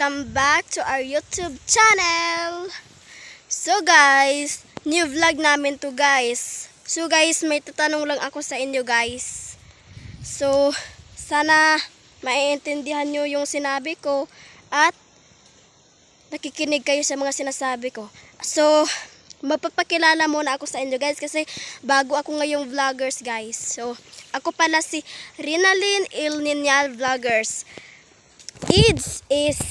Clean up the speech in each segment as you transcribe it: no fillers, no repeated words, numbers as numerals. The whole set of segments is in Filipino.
Welcome back to our YouTube channel. So guys, new vlog namin to guys. So guys, may tatanong lang ako sa inyo guys. So, sana maiintindihan nyo yung sinabi ko at nakikinig kayo sa mga sinasabi ko. So, magpapakilala muna ako sa inyo guys kasi bago ako ngayong vloggers guys. So, ako pala si Rinalyn Ilniñal Vloggers. Age is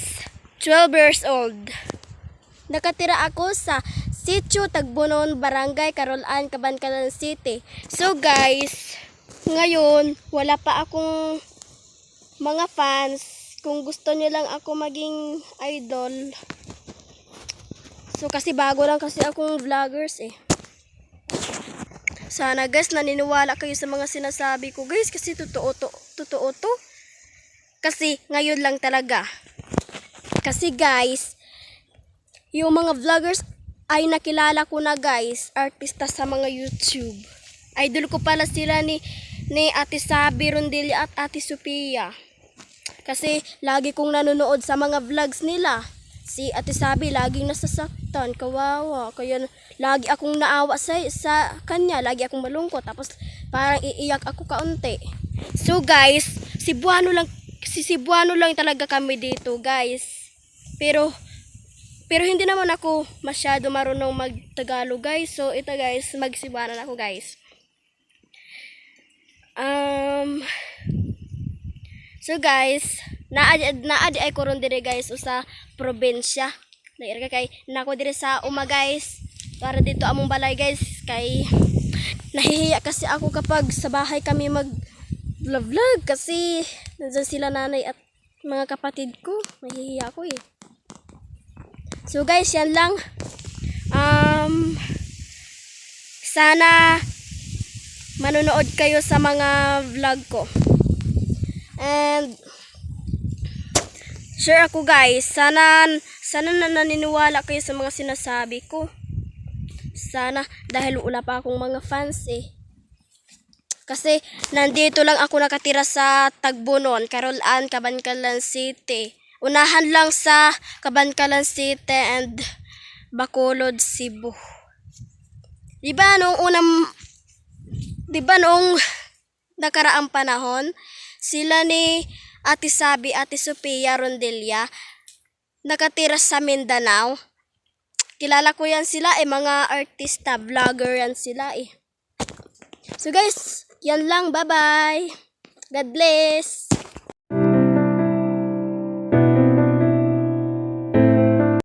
12 years old. Nakatira ako sa Sitio Tagbunon, Barangay Carolan, Cabancalan City. So guys, ngayon wala pa akong mga fans. Kung gusto niyo lang ako maging idol. So kasi bago lang kasi akong vloggers eh. Sana guys naniniwala kayo sa mga sinasabi ko guys kasi totoo to. Kasi ngayon lang talaga. Kasi guys, yung mga vloggers ay nakilala ko na guys, artista sa mga YouTube. Idol ko pala sila ni Ate Sabi Rondelia at Ate Sophia. Kasi lagi kong nanonood sa mga vlogs nila. Si Ate Sabi laging nasasaktan, kawawa. Kaya lagi akong naawa sa kanya, lagi akong malungkot. Tapos parang iiyak ako kaunti. So guys, Cebuano lang talaga kami dito guys. Pero hindi naman ako masyado marunong mag-Tagalog guys. So ito guys, mag-Cebuano na ako guys. So guys, naadi ay koron dire guys sa probinsya. Naira kay nako dire sa uma guys. Para dito among balay guys kay nahihiya kasi ako kapag sa bahay kami mag-vlog kasi nandiyan sila nanay at mga kapatid ko. Nahihiya ako eh. So guys, yan lang. Sana manonood kayo sa mga vlog ko. And share ako guys. Sana naniniwala kayo sa mga sinasabi ko. Sana dahil wala pa akong mga fans eh. Kasi nandito lang ako nakatira sa Tagbunon, Carolan, Cabancalan City. Unahan lang sa Cabancalan City and Bacolod, Cebu. Diba noong nakaraang panahon, sila ni Ate Sabi, Ate Sophia Rondelia, nakatira sa Mindanao. Kilala ko yan sila mga artista, vlogger yan sila eh. So guys, yan lang, bye bye. God bless.